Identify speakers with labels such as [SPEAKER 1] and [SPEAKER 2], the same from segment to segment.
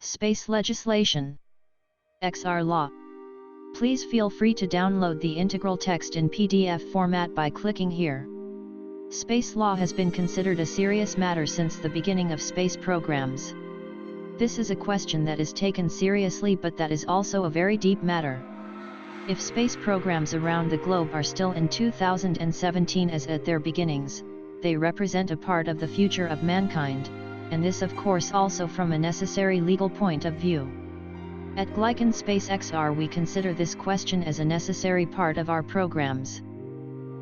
[SPEAKER 1] Space legislation. XR law. Please feel free to download the integral text in PDF format by clicking here. Space law has been considered a serious matter since the beginning of space programs. This is a question that is taken seriously, but that is also a very deep matter. If space programs around the globe are still in 2017 as at their beginnings, they represent a part of the future of mankind, and this of course also from a necessary legal point of view. At Glycan Space XR we consider this question as a necessary part of our programs.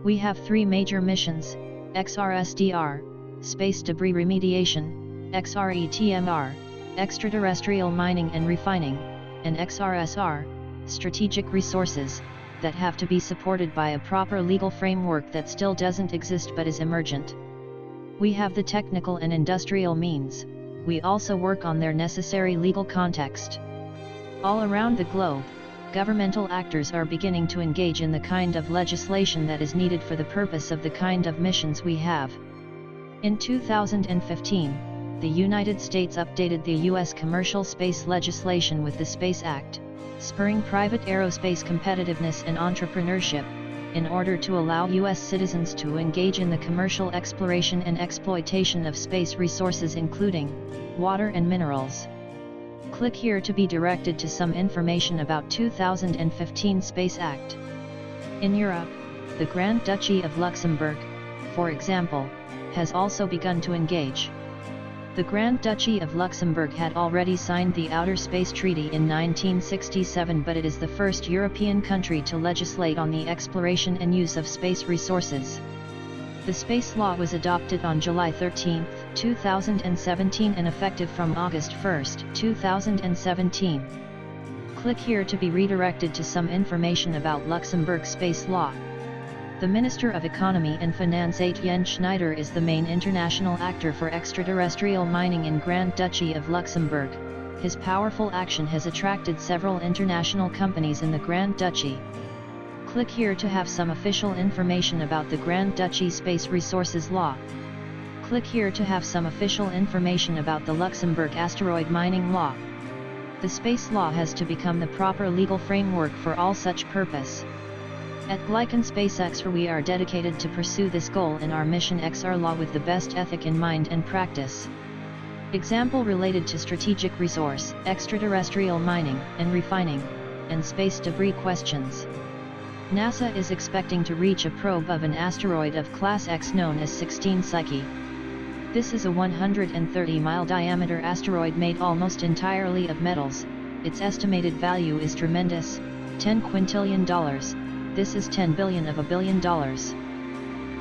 [SPEAKER 1] We have three major missions: XRSDR, Space Debris Remediation, XRETMR, Extraterrestrial Mining and Refining, and XRSR, Strategic Resources, that have to be supported by a proper legal framework that still doesn't exist but is emergent. We have the technical and industrial means, we also work on their necessary legal context. All around the globe, governmental actors are beginning to engage in the kind of legislation that is needed for the purpose of the kind of missions we have. In 2015, the United States updated the U.S. commercial space legislation with the Space Act, spurring private aerospace competitiveness and entrepreneurship, in order to allow U.S. citizens to engage in the commercial exploration and exploitation of space resources including water and minerals. Click here to be directed to some information about 2015 Space Act. In Europe, the Grand Duchy of Luxembourg, for example, has also begun to engage. The Grand Duchy of Luxembourg had already signed the Outer Space Treaty in 1967, but it is the first European country to legislate on the exploration and use of space resources. The space law was adopted on July 13, 2017 and effective from August 1, 2017. Click here to be redirected to some information about Luxembourg space law. The Minister of Economy and Finance Etienne Schneider is the main international actor for extraterrestrial mining in Grand Duchy of Luxembourg. His powerful action has attracted several international companies in the Grand Duchy. Click here to have some official information about the Grand Duchy Space Resources Law. Click here to have some official information about the Luxembourg Asteroid Mining Law. The space law has to become the proper legal framework for all such purpose. At Glycan Space XR we are dedicated to pursue this goal in our mission XR law with the best ethic in mind and practice. Example related to strategic resource, extraterrestrial mining and refining, and space debris questions. NASA is expecting to reach a probe of an asteroid of Class X known as 16 Psyche. This is a 130-mile diameter asteroid made almost entirely of metals. Its estimated value is tremendous, $10 quintillion. This is 10 billion of $1 billion.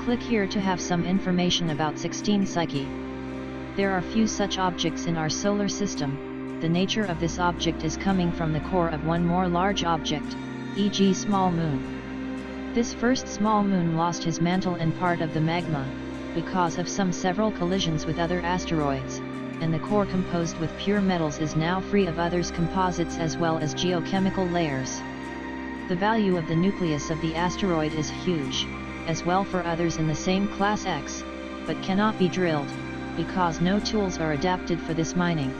[SPEAKER 1] Click here to have some information about 16 Psyche. There are few such objects in our solar system. The nature of this object is coming from the core of one more large object, e.g. small moon. This first small moon lost his mantle and part of the magma, because of several collisions with other asteroids, and the core composed with pure metals is now free of others composites as well as geochemical layers. The value of the nucleus of the asteroid is huge, as well for others in the same class X, but cannot be drilled, because no tools are adapted for this mining.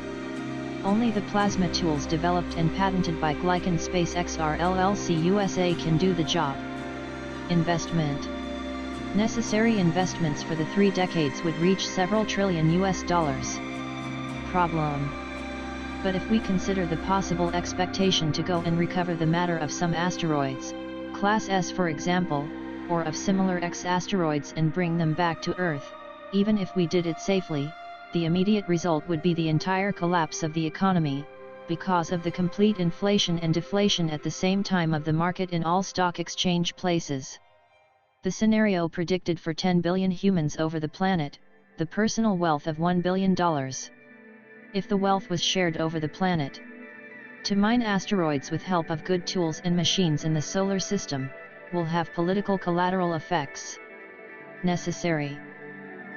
[SPEAKER 1] Only the plasma tools developed and patented by Glycan Space XR LLC USA can do the job. Investment. Necessary investments for the 3 decades would reach several trillion US dollars. Problem. But if we consider the possible expectation to go and recover the matter of some asteroids, Class S for example, or of similar X asteroids and bring them back to Earth, even if we did it safely, the immediate result would be the entire collapse of the economy, because of the complete inflation and deflation at the same time of the market in all stock exchange places. The scenario predicted for 10 billion humans over the planet, the personal wealth of $1 billion. If the wealth was shared over the planet to mine asteroids with help of good tools and machines in the solar system, will have political collateral effects. Necessary.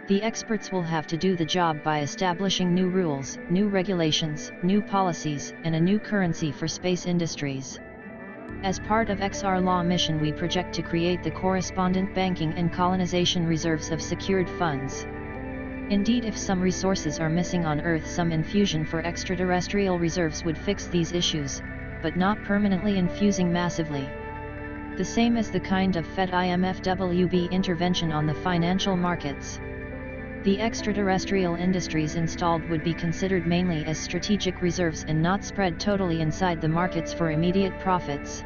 [SPEAKER 1] The experts will have to do the job by establishing new rules, new regulations, new policies, and a new currency for space industries. As part of XR Law mission we project to create the correspondent banking and colonization reserves of secured funds. Indeed, if some resources are missing on Earth, some infusion for extraterrestrial reserves would fix these issues, but not permanently infusing massively. The same as the kind of Fed IMF-WB intervention on the financial markets. The extraterrestrial industries installed would be considered mainly as strategic reserves and not spread totally inside the markets for immediate profits.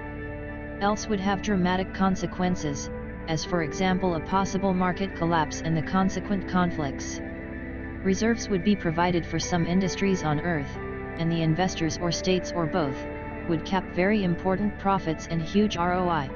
[SPEAKER 1] Else would have dramatic consequences, as for example a possible market collapse and the consequent conflicts. Reserves would be provided for some industries on Earth, and the investors or states or both, would cap very important profits and huge ROI.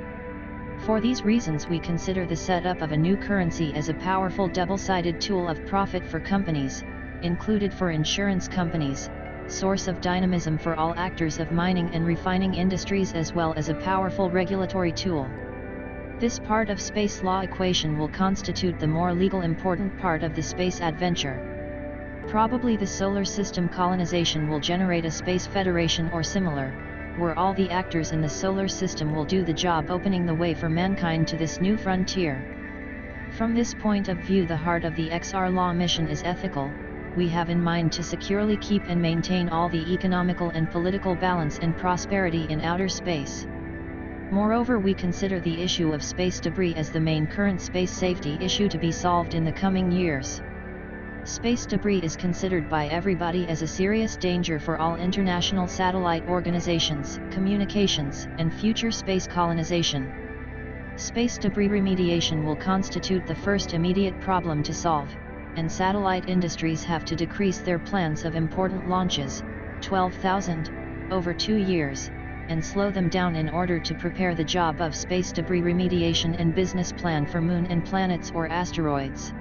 [SPEAKER 1] For these reasons we consider the setup of a new currency as a powerful double-sided tool of profit for companies, included for insurance companies, source of dynamism for all actors of mining and refining industries, as well as a powerful regulatory tool. This part of space law equation will constitute the more legal important part of the space adventure. Probably the solar system colonization will generate a space federation or similar, where all the actors in the solar system will do the job opening the way for mankind to this new frontier. From this point of view, the heart of the XR law mission is ethical. We have in mind to securely keep and maintain all the economical and political balance and prosperity in outer space. Moreover, we consider the issue of space debris as the main current space safety issue to be solved in the coming years. Space debris is considered by everybody as a serious danger for all international satellite organizations, communications, and future space colonization. Space debris remediation will constitute the first immediate problem to solve, and satellite industries have to decrease their plans of important launches, 12,000, over 2 years, and slow them down in order to prepare the job of space debris remediation and business plan for moon and planets or asteroids.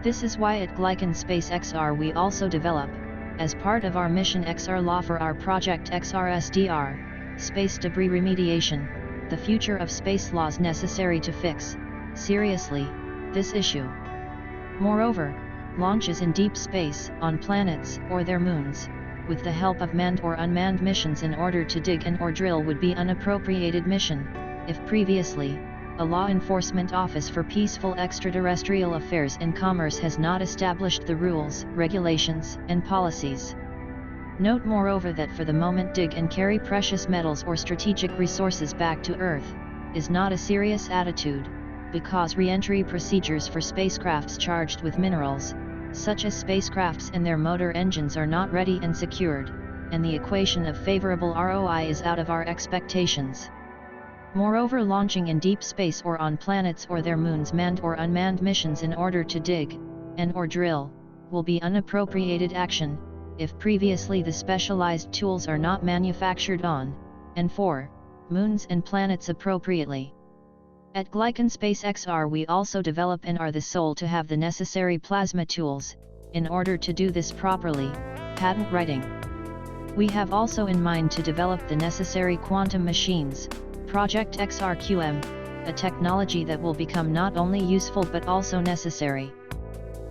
[SPEAKER 1] This is why at Glycan Space XR we also develop, as part of our mission XR Law for our project XRSDR, Space Debris Remediation, the future of space laws necessary to fix, seriously, this issue. Moreover, launches in deep space, on planets or their moons, with the help of manned or unmanned missions in order to dig and or drill would be unappropriated mission, if previously, a law enforcement office for peaceful extraterrestrial affairs and commerce has not established the rules, regulations, and policies. Note moreover that for the moment dig and carry precious metals or strategic resources back to Earth, is not a serious attitude, because re-entry procedures for spacecrafts charged with minerals, such as spacecrafts and their motor engines, are not ready and secured, and the equation of favorable ROI is out of our expectations. Moreover, launching in deep space or on planets or their moons manned or unmanned missions in order to dig, and or drill, will be unappropriated action, if previously the specialized tools are not manufactured on, and for, moons and planets appropriately. At Glycan Space XR we also develop and are the sole to have the necessary plasma tools, in order to do this properly, patent writing. We have also in mind to develop the necessary quantum machines, Project XRQM, a technology that will become not only useful but also necessary.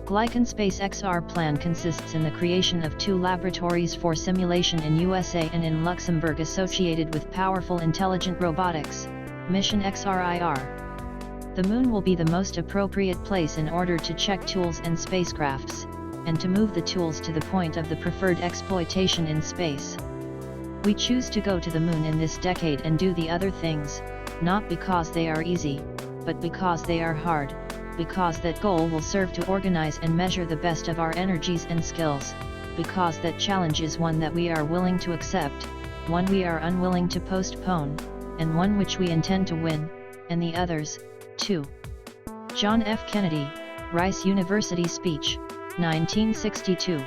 [SPEAKER 1] Glycan Space XR plan consists in the creation of 2 laboratories for simulation in USA and in Luxembourg associated with powerful intelligent robotics, Mission XRIR. The Moon will be the most appropriate place in order to check tools and spacecrafts, and to move the tools to the point of the preferred exploitation in space. We choose to go to the Moon in this decade and do the other things, not because they are easy, but because they are hard, because that goal will serve to organize and measure the best of our energies and skills, because that challenge is one that we are willing to accept, one we are unwilling to postpone, and one which we intend to win, and the others, too. John F. Kennedy, Rice University Speech, 1962.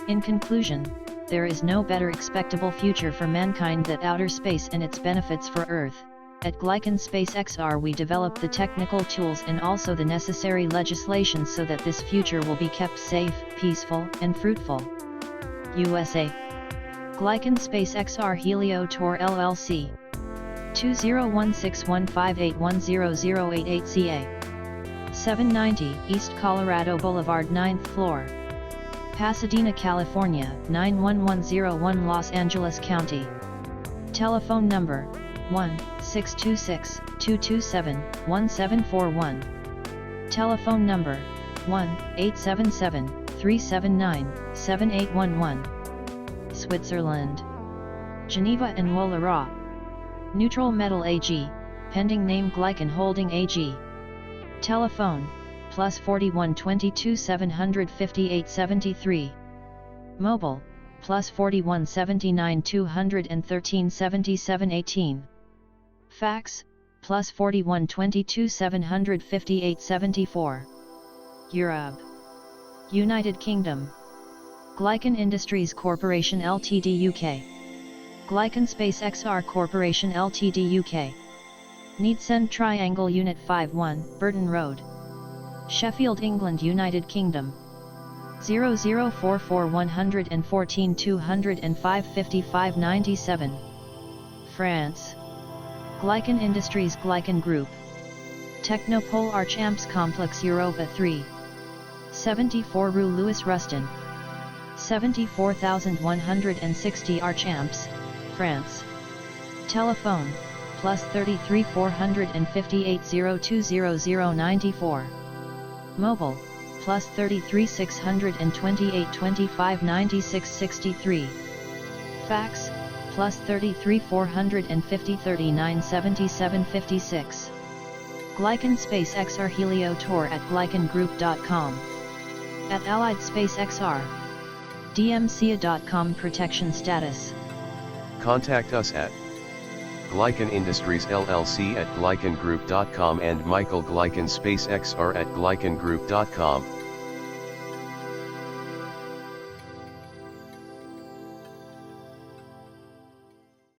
[SPEAKER 1] In conclusion, there is no better expectable future for mankind than outer space and its benefits for Earth. At Glycan Space XR we develop the technical tools and also the necessary legislation so that this future will be kept safe, peaceful, and fruitful. USA. Glycan Space XR Helio Tour LLC. 201615810088 CA. 790 East Colorado Boulevard 9th floor. Pasadena, California 91101 Los Angeles County. Telephone number 1-626-227-1741. Telephone number 1-877-379-7811. Switzerland. Geneva and Wollerat. Neutral Metal AG, pending name Glycan Holding AG. Telephone, +41 22 758 73. Mobile, +41 79 213 77 18. Fax, +41 22 758 74. Europe. United Kingdom. Glycan Industries Corporation Ltd UK. Glycan Space XR Corporation Ltd UK. Needsend Triangle Unit 51, Burton Road. Sheffield, England, United Kingdom. 0044 114 205 55 97. France. Glycan Industries Glycan Group. Technopole Arch Amps Complex Europa 3. 74 Rue Louis Rustin. 74,160 Arch Amps, France. Telephone, +33 458 0200 94. Mobile, +33 628 25 96 63. Fax, +33 450 39 77 56. Glycan Space XR Helio Tour at glycangroup.com. At Allied Space XR. DMCA.com protection status.
[SPEAKER 2] Contact us at Glycan Industries LLC at glycangroup.com and Michael Glycan Space XR at glycangroup.com.